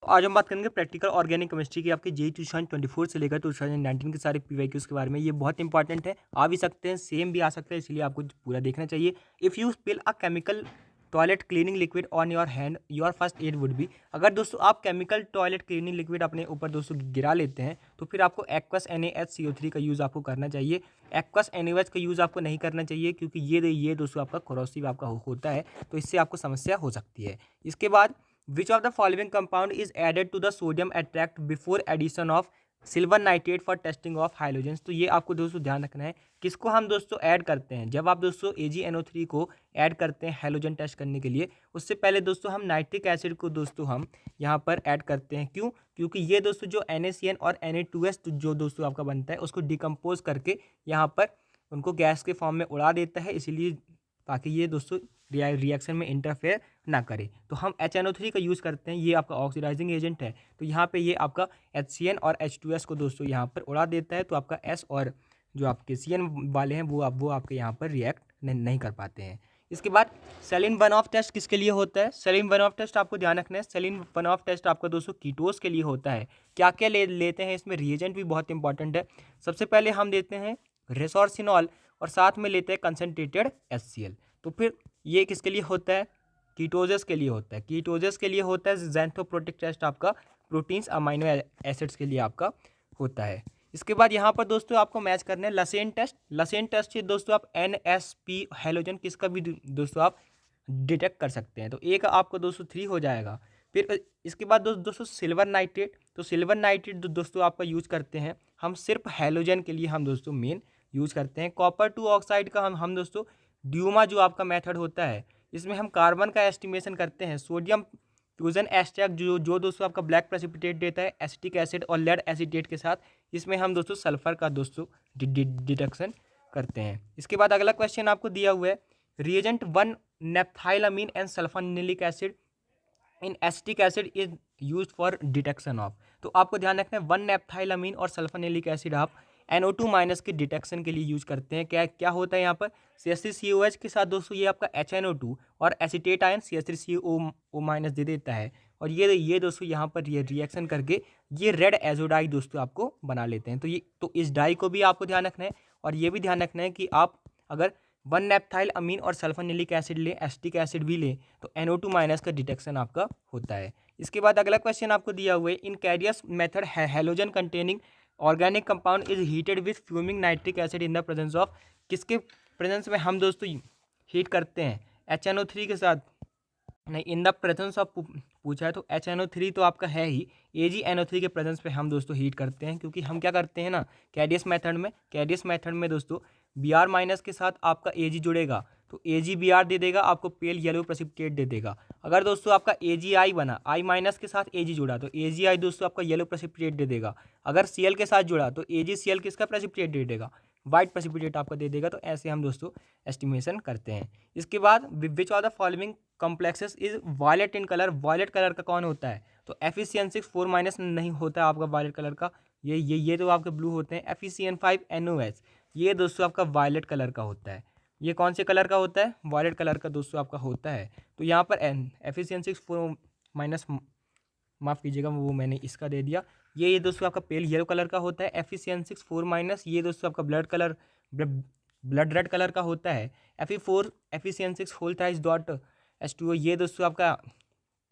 तो आज हम बात करेंगे प्रैक्टिकल ऑर्गेनिक केमिस्ट्री की आपके जेई 2024 से लेकर 2019 के सारे पीवाईक्यूज के बारे में। ये बहुत इंपॉर्टेंट है, आ भी सकते हैं, सेम भी आ सकते हैं, इसलिए आपको पूरा देखना चाहिए। If you spill a chemical toilet cleaning liquid on your hand, your first aid would be. अगर दोस्तों आप केमिकल टॉयलेट क्लीनिंग लिक्विड अपने ऊपर दोस्तों गिरा लेते हैं तो फिर आपको एक्वस NaHCO3 का यूज़ आपको करना चाहिए। एक्वस NaOH का यूज़ आपको नहीं करना चाहिए, क्योंकि ये दोस्तों आपका कोरोसिव आपका होता है, तो इससे आपको समस्या हो सकती है। इसके बाद Which of the following compound is added to the sodium attract before addition of silver nitrate for testing of halogens. तो ये आपको दोस्तों ध्यान रखना है, किसको हम दोस्तों ऐड करते हैं। जब आप दोस्तों AgNO3 को ऐड करते हैं हाइलोजन टेस्ट करने के लिए, उससे पहले दोस्तों हम नाइट्रिक एसिड को दोस्तों हम यहाँ पर ऐड करते हैं। क्यों? क्योंकि ये दोस्तों जो NaCN और Na2S जो दोस्तों आपका बनता है, उसको डिकम्पोज करके यहाँ पर उनको गैस के फॉर्म में उड़ा देता है, इसीलिए ताकि ये दोस्तों रिएक्शन में इंटरफेयर ना करे। तो हम HNO3 का यूज़ करते हैं, ये आपका ऑक्सीडाइजिंग एजेंट है। तो यहाँ पे ये आपका HCN और H2S को दोस्तों यहाँ पर उड़ा देता है, तो आपका S और जो आपके CN वाले हैं वो आपके यहाँ पर रिएक्ट नहीं कर पाते हैं। इसके बाद सेलिन वन ऑफ टेस्ट किसके लिए होता है? सेलिन वन ऑफ टेस्ट आपको ध्यान रखना है, सेलिन वन ऑफ टेस्ट आपका दोस्तों कीटोस के लिए होता है। क्या क्या लेते हैं इसमें? रिएजेंट भी बहुत इंपॉर्टेंट है। सबसे पहले हम देते हैं रेसोर्सिनॉल और साथ में लेते हैं कंसनट्रेटेड HCl। तो फिर ये किसके लिए होता है? कीटोजेस के लिए होता है। कीटोजेस के लिए होता है ज़ैंथोप्रोटिक टेस्ट आपका प्रोटीन्स अमाइनो एसिड्स के लिए आपका होता है। इसके बाद यहाँ पर दोस्तों आपको मैच करना है लसेन टेस्ट। लसेन टेस्ट से दोस्तों आप NSP हैलोजन किसका भी दोस्तों आप डिटेक्ट कर सकते हैं। तो एक आपको दोस्तों 3 हो जाएगा। फिर इसके बाद दोस्तों सिल्वर नाइट्रेट। तो सिल्वर नाइट्रेट दोस्तों आपका यूज़ करते हैं हम सिर्फ हैलोजन के लिए, हम दोस्तों मेन यूज़ करते हैं। कॉपर 2 ऑक्साइड का हम दोस्तों ड्यूमा जो आपका मेथड होता है, इसमें हम कार्बन का एस्टिमेशन करते हैं। सोडियम फ्यूजन एस्ट्रैक्ट जो दोस्तों आपका ब्लैक प्रेसिपिटेट देता है एसिटिक एसिड और लेड एसिटेट के साथ, इसमें हम दोस्तों सल्फर का दोस्तों डिडक्शन करते हैं। इसके बाद अगला क्वेश्चन आपको दिया हुआ है, reagent 1 naphthylamine and sulphanilic acid in acetic acid is use for detection of. तो आपको ध्यान रखना है 1 नेप्थाइलामीन और सल्फोनिलिक एसिड आप NO2 माइनस के डिटेक्शन के लिए यूज करते हैं। क्या क्या होता है यहाँ पर? CH3COH के साथ दोस्तों ये आपका HNO2 और एसिटेट आयन CH3CO माइनस दे देता है, और ये दोस्तों यहाँ पर ये रिएक्शन करके ये रेड एजोडाई दोस्तों आपको बना लेते हैं। तो इस डाई को भी आपको ध्यान रखना है, और ये भी ध्यान रखना है कि आप अगर 1 नेप्थाइल अमीन और सल्फोनिलिक एसिड लें, एसिटिक एसिड भी लें, तो NO2 माइनस का डिटेक्शन आपका होता है। इसके बाद अगला क्वेश्चन आपको दिया हुआ है, in Carius method halogen containing organic compound is heated with fuming nitric acid in the presence of. किसके प्रेजेंस में हम दोस्तों हीट करते हैं? HNO3 के साथ नहीं, इन द प्रेजेंस ऑफ पूछा है तो HNO3 तो आपका है ही, AgNO3 के प्रेजेंस पे हम दोस्तों हीट करते हैं। क्योंकि हम क्या करते हैं ना, कैरियस मेथड में दोस्तों Br माइनस के साथ आपका Ag जुड़ेगा, तो AgBr दे देगा आपको पेल येलो प्रेसिपिटेट दे देगा। अगर दोस्तों आपका AgI बना, I माइनस के साथ Ag जुड़ा, तो AgI दोस्तों आपका येलो प्रेसिपिटेट दे देगा। अगर Cl के साथ जुड़ा तो AgCl किसका प्रेसिपिटेट दे देगा? वाइट प्रेसिपिटेट आपका दे देगा। तो ऐसे हम दोस्तों एस्टिमेशन करते हैं। इसके बाद which of the following complexes is violet in colour. Violet colour का कौन होता है? तो FeCN6 4 माइनस नहीं होता है आपका वायलेट कलर का, ये तो आपके ब्लू होते हैं। FeCN5NOS ये दोस्तों आपका वायलेट कलर का होता है। ये कौन से कलर का होता है? वायलेट कलर का दोस्तों आपका होता है। तो यहाँ पर FeCN6 4 माइनस, माफ़ कीजिएगा वो मैंने इसका दे दिया। ये दोस्तों आपका पेल येलो कलर का होता है। FeCN6 4 माइनस ये दोस्तों आपका ब्लड रेड कलर का होता है। FeCN6 whole thrice dot H2O ये दोस्तों आपका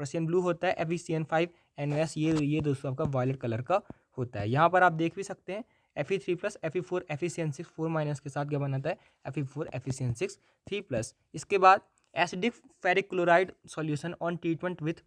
पर्सियन ब्लू होता है। FeCN5NOS ये दोस्तों आपका वायलेट कलर का होता है। यहाँ पर आप देख भी सकते हैं Fe3 plus Fe4 FeCN6 4 minus के साथ क्या बनाता है? Fe4 FeCN6 3 plus. इसके बाद acidic ferric chloride solution on treatment with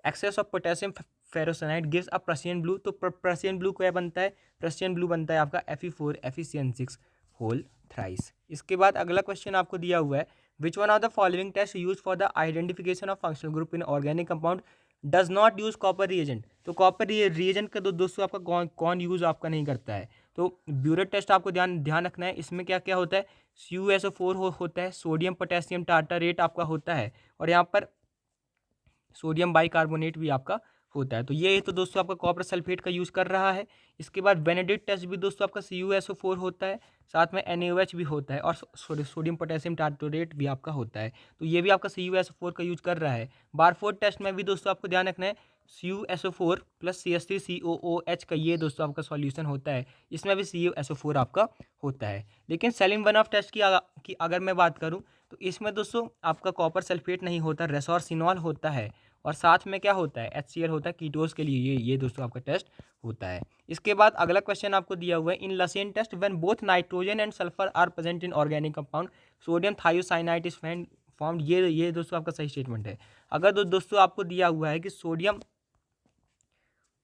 access of potassium ferrocyanide gives a Prussian blue. तो प्रशियन ब्लू क्या बनता है? प्रशियन ब्लू बनता है आपका Fe4 FeCN6 होल थ्राइस। इसके बाद अगला क्वेश्चन आपको दिया हुआ है, which one of the following test use for the identification of functional group in organic compound does not use copper reagent. तो कॉपर रिएजेंट का दोस्तों आपका कौन यूज आपका नहीं करता है? तो ब्यूरेट टेस्ट आपको ध्यान रखना है। इसमें क्या क्या होता है? CuSO4 होता है, सोडियम पोटेशियम टार्टारेट आपका होता है, और यहाँ पर सोडियम बाइकार्बोनेट भी आपका होता है। तो ये तो दोस्तों आपका कॉपर सल्फेट का यूज़ कर रहा है। इसके बाद बेनेडिक्ट टेस्ट भी दोस्तों आपका CuSO4 होता है, साथ में NaOH भी होता है, और सोडियम पोटेशियम टार्टोरेट भी आपका होता है। तो ये भी आपका CuSO4 का यूज कर रहा है। बारफोर्ड टेस्ट में भी दोस्तों आपको ध्यान रखना है CuSO4 प्लस CH3COOH का ये दोस्तों आपका सॉल्यूशन होता है, इसमें भी CuSO4 आपका होता है। लेकिन सेलिम वन ऑफ टेस्ट की अगर मैं बात करूं तो इसमें दोस्तों आपका कॉपर सल्फेट नहीं होता, रेसोर्सिनॉल होता है और साथ में क्या होता है, HCl होता है कीटोस के लिए। ये दोस्तों आपका टेस्ट होता है। इसके बाद अगला क्वेश्चन आपको दिया हुआ है, in Lassaigne test when both nitrogen and sulphur are present in organic compound sodium thiocyanide is formed. ये दोस्तों आपका सही स्टेटमेंट है। अगर दोस्तों आपको दिया हुआ है कि सोडियम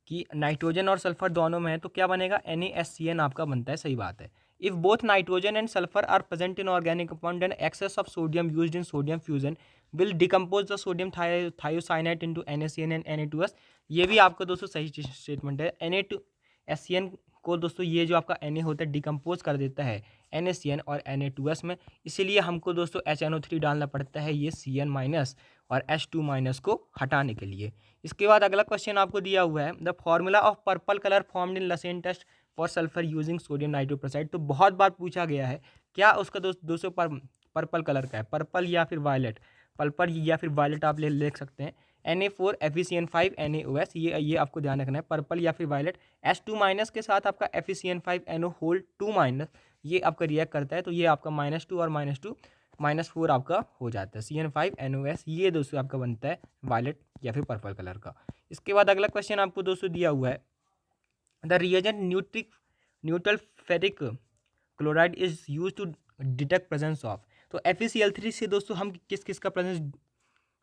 कि नाइट्रोजन और सल्फर दोनों में है तो क्या बनेगा, NaSCN आपका बनता है, सही बात है। If both nitrogen and sulphur are present in organic compound then excess of sodium used in sodium fusion will decompose the sodium thiocyanate into NaCN and Na2S। ये भी आपका दोस्तों सही स्टेटमेंट है। Na2SCN को दोस्तों ये जो आपका Na होता है डिकम्पोज कर देता है NaCN और Na2S में, इसीलिए हमको दोस्तों HNO3 डालना पड़ता है ये Cn- और H2- को हटाने के लिए। इसके बाद अगला क्वेश्चन आपको दिया हुआ है, the formula of purple colour formed in Lassaigne test for sulphur using sodium nitroxide. तो बहुत बार पूछा गया है क्या उसका दोस्तों पर्पल कलर का है, पर्पल या फिर वायलेट, पर्पल या फिर वायलेट आप लिख सकते हैं। Na4 FeCN5 NaOS, ये आपको ध्यान रखना है, पर्पल या फिर वायलेट। H2- के साथ आपका FeCN5 NO2-, ये आपका रिएक्ट करता है तो ये आपका -2 और -2 -4 आपका हो जाता है CN5 NOS। ये दोस्तों आपका बनता है वायलेट या फिर पर्पल कलर का। इसके बाद अगला क्वेश्चन आपको दोस्तों दिया हुआ है, the reagent neutral ferric chloride is use to detect presence of. तो FeCl3 से दोस्तों हम किस किस का प्रेजेंस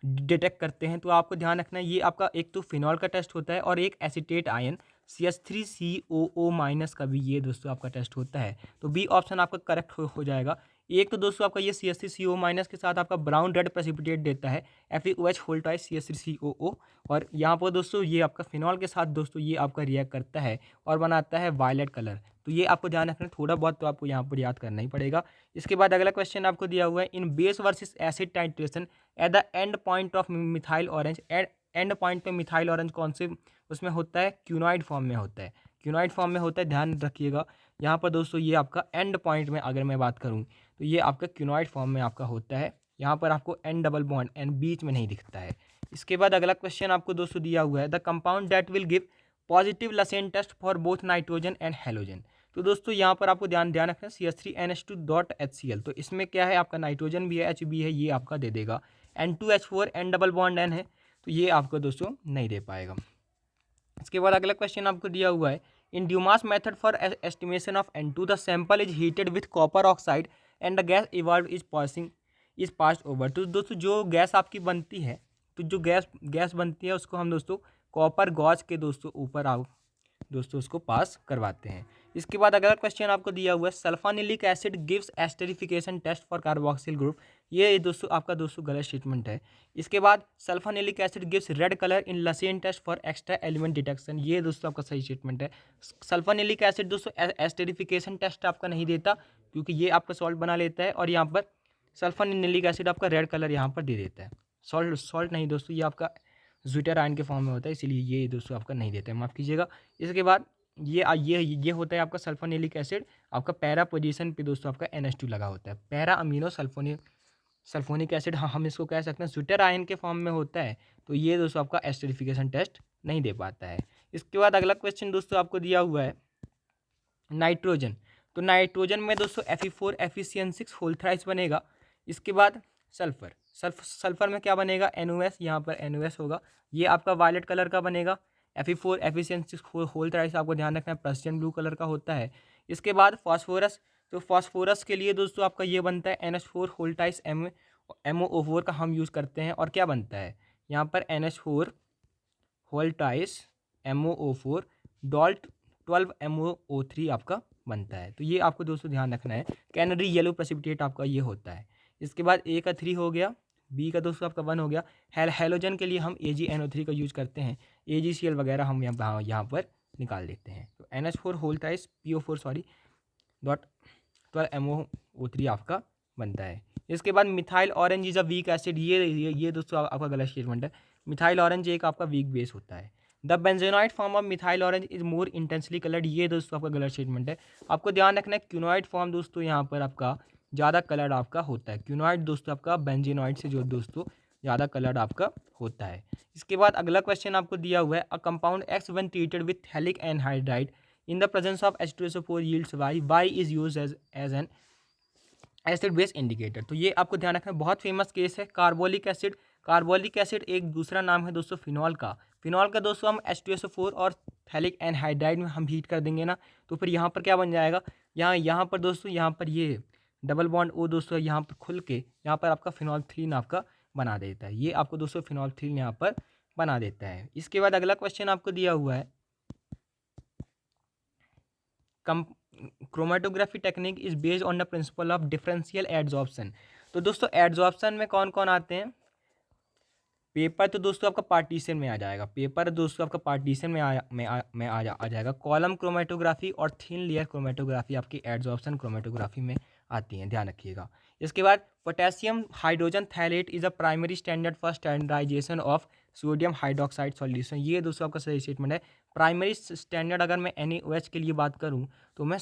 डिटेक्ट करते हैं, तो आपको ध्यान रखना है ये आपका एक तो फिनॉल का टेस्ट होता है और एक एसीटेट आयन CH3COO- का भी ये दोस्तों आपका टेस्ट होता है। तो बी ऑप्शन आपका करेक्ट हो जाएगा। एक तो दोस्तों आपका ये CH3CO- के साथ आपका ब्राउन रेड प्रेसिपिटेट देता है FeOH होल ट्वाइस CH3COO, और यहाँ पर दोस्तों ये आपका फिनॉल के साथ दोस्तों ये आपका रिएक्ट करता है और बनाता है वायलेट कलर। तो ये आपको ध्यान रखना, थोड़ा बहुत तो आपको यहाँ पर याद करना ही पड़ेगा। इसके बाद अगला क्वेश्चन आपको दिया हुआ है, in base versus acid titration at the end point of methyl orange, end point पे मिथाइल ऑरेंज कौन से उसमें होता है, क्यूनॉइड फॉर्म में होता है, क्यूनॉइड फॉर्म में होता है, ध्यान रखिएगा। यहाँ पर दोस्तों ये आपका एंड पॉइंट में अगर मैं बात करूँ तो ये आपका क्यूनॉइड फॉर्म में आपका होता है। यहाँ पर आपको N डबल बॉन्ड N बीच में नहीं दिखता है। इसके बाद अगला क्वेश्चन आपको दोस्तों दिया हुआ है, the compound that will give positive Lassaigne test for both nitrogen and halogen. तो दोस्तों यहाँ पर आपको ध्यान रखना CH3NH2.HCl, तो इसमें क्या है आपका नाइट्रोजन भी है, H भी है, ये आपका दे देगा। N2H4 N double bond N है तो ये आपको दोस्तों नहीं दे पाएगा। इसके बाद अगला क्वेश्चन आपको दिया हुआ है, in Dumas method for estimation of N2 the sample is heated with copper oxide and the gas evolve is passed over. तो दोस्तों जो गैस आपकी बनती है, तो जो गैस बनती है उसको हम दोस्तों कॉपर गॉज के दोस्तों ऊपर दोस्तों उसको पास करवाते हैं। इसके बाद अगला क्वेश्चन आपको दिया हुआ है, sulphanilic acid gives esterification test for carboxyl group. ये दोस्तों आपका दोस्तों गलत स्टेटमेंट है। इसके बाद sulphanilic acid gives red colour in Lassaigne test for extra element detection. ये दोस्तों आपका सही स्टेटमेंट है। सल्फानिलिक एसिड दोस्तों एस्टेरिफिकेशन टेस्ट आपका नहीं देता क्योंकि ये आपका सॉल्ट बना लेता है, और यहाँ पर सल्फानिलिक एसिड आपका रेड कलर यहाँ पर दे देता है। सॉल्ट नहीं दोस्तों, ये आपका ज्यूटर आयन के फॉर्म में होता है, इसीलिए ये दोस्तों आपका नहीं देता है, माफ़ कीजिएगा। इसके बाद ये होता है आपका सल्फोनिलिक एसिड, आपका पैरा पोजीशन पे दोस्तों आपका NH2 लगा होता है, पैरा अमीनो सल्फोनिक एसिड, हाँ हम इसको कह सकते हैं ज्यूटर आयन के फॉर्म में होता है, तो ये दोस्तों आपका एस्टरिफिकेशन टेस्ट नहीं दे पाता है। इसके बाद अगला क्वेश्चन दोस्तों आपको दिया हुआ है, नाइट्रोजन। तो नाइट्रोजन में दोस्तों Fe4 FeCN6 होल थ्राइस बनेगा। इसके बाद सल्फर में क्या बनेगा, NOS, यहाँ पर NOS होगा, ये आपका वायलेट कलर का बनेगा। Fe4 FeCN6 होल थ्राइस आपको ध्यान रखना है पर्सियन ब्लू कलर का होता है। इसके बाद फॉस्फोरस, तो फॉस्फोरस के लिए दोस्तों आपका ये बनता है NH4 होल टाइस MOO4 का हम यूज़ करते हैं, और क्या बनता है यहाँ पर NH4 होल टाइस MOO4 डॉल्ट 12 MOO3 आपका बनता है। तो ये आपको दोस्तों ध्यान रखना है, कैनरी येलो प्रेसिपिटेट आपका ये होता है। इसके बाद A का 3 हो गया, B का दोस्तों आपका 1 हो गया। हेलोजन के लिए हम AgNO3 का यूज़ करते हैं, AgCl वगैरह हम यहाँ पर निकाल देते हैं। तो NH4 होल टाइस PO4 सॉरी डॉट 12 MOO3 आपका बनता है। इसके बाद methyl orange is a weak acid, ये दोस्तों आपका गलत स्टेटमेंट है। मिथाइल ऑरेंज एक आपका वीक बेस होता है। The benzenoid form of methyl orange is more intensely coloured, ये दोस्तों आपका गलत स्टेटमेंट है। आपको ध्यान रखना है क्यूनॉइड फॉर्म दोस्तों यहाँ पर आपका ज़्यादा कलर आपका होता है। क्यूनॉइड दोस्तों आपका बेंजेनॉइड से जो दोस्तों ज़्यादा कलर्ड आपका होता है। इसके बाद अगला क्वेश्चन आपको दिया हुआ है, a compound X when treated with phthalic anhydride in the presence of H2SO4 yields Y is use as an acid base indicator. तो ये आपको ध्यान रखना, बहुत फेमस केस है कार्बोलिक एसिड। कार्बोलिक एसिड एक दूसरा नाम है दोस्तों फिनॉल का। फिनॉल का दोस्तों हम H2SO4 और थैलिक एनहाइड्राइड में हम हीट कर देंगे ना, तो फिर यहाँ पर क्या बन जाएगा, यहाँ पर दोस्तों, यहाँ पर ये डबल बॉन्ड ओ दोस्तों यहाँ पर खुल के यहाँ पर आपका फिनॉल्फ्थीन आपका बना देता है। ये आपको दोस्तों फिनॉल्फ्थीन यहाँ पर बना देता है। इसके बाद अगला क्वेश्चन आपको दिया हुआ है, chromatography technique is based on the principle of differential adsorption. तो दोस्तों एडजॉर्प्शन में कौन कौन आते हैं, पेपर तो दोस्तों आपका पार्टीशन में आ जाएगा, पेपर दोस्तों आपका पार्टीशन में आ जाएगा। कॉलम क्रोमेटोग्राफी और थिन लेयर क्रोमेटोग्राफी आपकी एडजॉर्प्शन क्रोमेटोग्राफी में आती हैं, ध्यान रखिएगा। इसके बाद potassium hydrogen phthalate is a primary standard for standardisation of sodium hydroxide solution. ये दोस्तों आपका सही स्टेटमेंट है। प्राइमरी स्टैंडर्ड अगर मैं NaOH के लिए बात करूँ तो मैं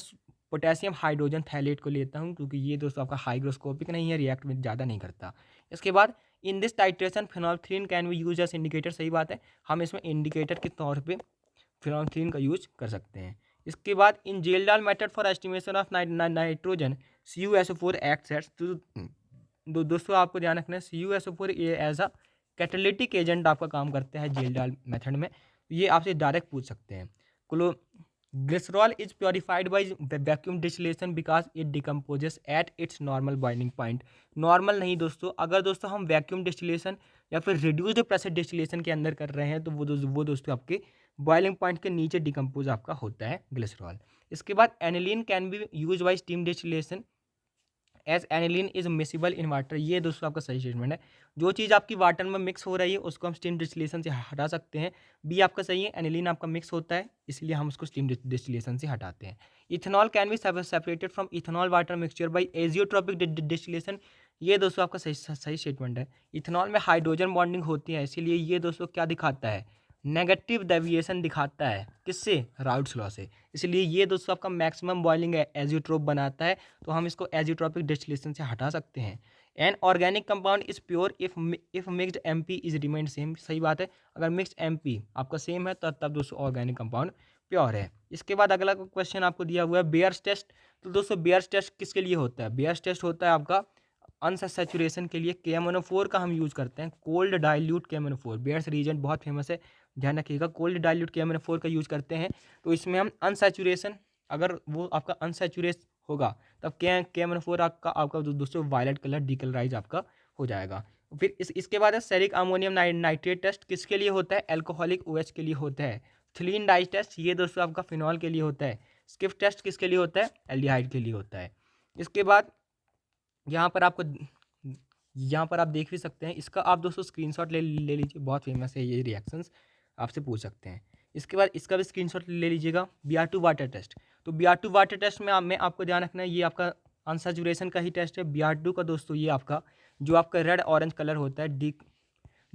पोटेशियम हाइड्रोजन थैलेट को लेता हूँ, क्योंकि ये दोस्तों आपका हाइग्रोस्कोपिक नहीं है, रिएक्ट में ज़्यादा नहीं करता। इसके बाद in this titration phenolphthalein can be use as indicator. सही बात है, हम इसमें इंडिकेटर के तौर पे फिनॉल्फ्थीन का यूज कर सकते हैं। इसके बाद in Kjeldahl method for estimation of nitrogen CuSO4 acts as, तो दोस्तों आपको ध्यान रखना है CuSO4 as a catalytic agent आपका काम करता है जेल्डाल मेथड में। ये आपसे डायरेक्ट पूछ सकते हैं। क्लो glycerol is purified by vacuum distillation because it decomposes at its normal boiling point. Normal नहीं दोस्तों, अगर दोस्तों हम वैक्यूम डिस्टिलेशन या फिर रिड्यूस्ड प्रेशर डिस्टिलेशन के अंदर कर रहे हैं तो वो दोस्तों आपके बॉइलिंग पॉइंट के नीचे डिकम्पोज आपका होता है ग्लिसरॉल। इसके बाद aniline can be use by steam distillation as aniline is miscible in water. ये दोस्तों आपका सही स्टेटमेंट है। जो चीज़ आपकी वाटर में मिक्स हो रही है उसको हम स्टीम डिस्टिलेशन से हटा सकते हैं। बी आपका सही है, एनिलीन आपका मिक्स होता है इसलिए हम उसको स्टीम डिस्टिलेशन से हटाते हैं। Ethanol can be separated from ethanol water mixture by azeotropic distillation. ये दोस्तों आपका सही स्टेटमेंट है। इथेनॉल में हाइड्रोजन बॉन्डिंग होती है, इसीलिए ये दोस्तों क्या दिखाता है, नेगेटिव डेविएशन दिखाता है, किससे, राउट्स लॉ से। इसलिए ये दोस्तों आपका मैक्सिमम बॉइलिंग एजियोट्रोप बनाता है, तो हम इसको एजियोट्रोपिक डिस्टिलेशन से हटा सकते हैं। An organic compound is pure if mixed MP is remain same. सही बात है, अगर मिक्स्ड MP आपका सेम है तब दोस्तों ऑर्गेनिक कंपाउंड प्योर है। इसके बाद अगला क्वेश्चन आपको दिया हुआ है बेयर्स टेस्ट। तो दोस्तों बेयर्स टेस्ट किसके लिए होता है, बेयर्स टेस्ट होता है आपका अनसैचुरेशन के लिए। KMnO4 का हम यूज़ करते हैं, cold dilute KMnO4। Baeyer's reagent बहुत फेमस है, ध्यान रखिएगा। कोल्ड डाइल्यूट KMnO4 का यूज़ करते हैं, तो इसमें हम अनसैचुरेशन, अगर वो आपका अनसैचुरेट होगा तब KMnO4 आपका दोस्तों वायलेट कलर डीकलराइज आपका हो जाएगा। फिर इसके बाद है सेरिक अमोनियम नाइट्रेट टेस्ट, किसके लिए होता है, एल्कोहलिक OH के लिए होता है। थिलीन डाई टेस्ट, ये दोस्तों आपका फिनॉल के लिए होता है। स्किफ टेस्ट किसके लिए होता है, एल्डिहाइड के लिए होता है। इसके बाद यहाँ पर आपको, यहाँ पर आप देख भी सकते हैं, इसका आप दोस्तों स्क्रीनशॉट ले लीजिए, बहुत फेमस है ये रिएक्शंस, आपसे पूछ सकते हैं। इसके बाद इसका भी स्क्रीनशॉट ले लीजिएगा। Br2 वाटर टेस्ट, तो Br2 वाटर टेस्ट में आपको ध्यान रखना है, ये आपका अनसैचुरेशन का ही टेस्ट है। Br2 का दोस्तों ये आपका जो आपका रेड ऑरेंज कलर होता है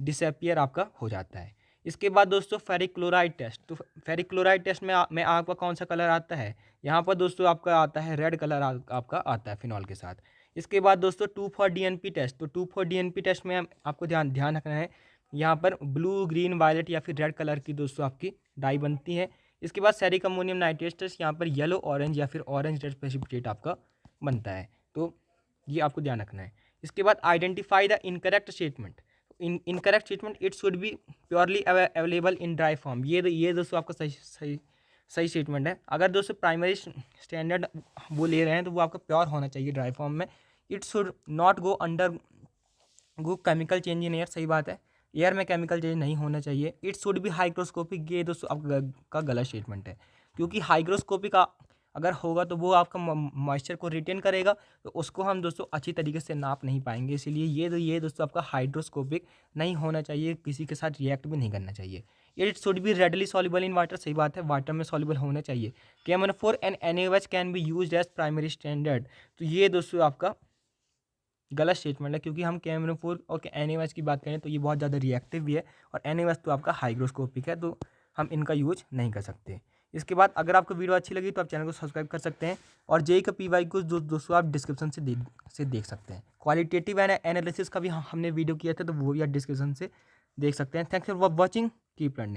डिसअपियर आपका हो जाता है। इसके बाद दोस्तों फेरिक क्लोराइड टेस्ट, तो फेरिक क्लोराइड टेस्ट में आपका कौन सा कलर आता है, यहाँ पर दोस्तों आपका आता है रेड कलर आपका आता है फिनॉल के साथ। इसके बाद दोस्तों 2,4-DNP टेस्ट, तो 2,4-DNP टेस्ट में आपको ध्यान रखना है, यहाँ पर ब्लू ग्रीन वायलेट या फिर रेड कलर की दोस्तों आपकी डाई बनती है। इसके बाद सेरिक अमोनियम नाइट्रेट टेस्ट, यहाँ पर येलो ऑरेंज या फिर ऑरेंज रेड प्रेसिपिटेट आपका बनता है, तो ये आपको ध्यान रखना है। इसके बाद identify the incorrect statement, incorrect statement it should B purely available in dry form. ये दोस्तों आपका सही स्टेटमेंट है। अगर दोस्तों प्राइमरी स्टैंडर्ड वो ले रहे हैं तो वो आपका प्योर होना चाहिए ड्राई फॉर्म में। It should not go under go chemical change in air, सही बात है, एयर में केमिकल चेंज नहीं होना चाहिए। इट शुड भी हाइग्रोस्कोपिक, ये दोस्तों आपका गलत स्टेटमेंट है, क्योंकि हाइग्रोस्कोपिक अगर होगा तो वो आपका मॉइस्चर को रिटेन करेगा, तो उसको हम दोस्तों अच्छी तरीके से नाप नहीं पाएंगे। इसीलिए ये दोस्तों आपका हाइड्रोस्कोपिक नहीं होना चाहिए, किसी के साथ रिएक्ट भी नहीं करना चाहिए। It should be readily soluble in water, सही बात है, वाटर में सॉल्युबल होना चाहिए। KMnO4 and NaOH can be used as primary standard, तो ये दोस्तों आपका गलत स्टेटमेंट है, क्योंकि हम KMnO4 और NaOH की बात करें तो ये बहुत ज़्यादा रिएक्टिव भी है, और NaOH तो आपका हाइग्रोस्कोपिक है, तो हम इनका यूज नहीं कर सकते। इसके बाद अगर आपको वीडियो अच्छी लगी तो आप चैनल को सब्सक्राइब कर सकते हैं, और जेई का पीवाई को दोस्तों आप डिस्क्रिप्शन से देख सकते हैं। क्वालिटेटिव एनालिसिस का भी हमने वीडियो किया था, तो वो भी आप डिस्क्रिप्शन से देख सकते हैं। Thanks for watching, keep learning.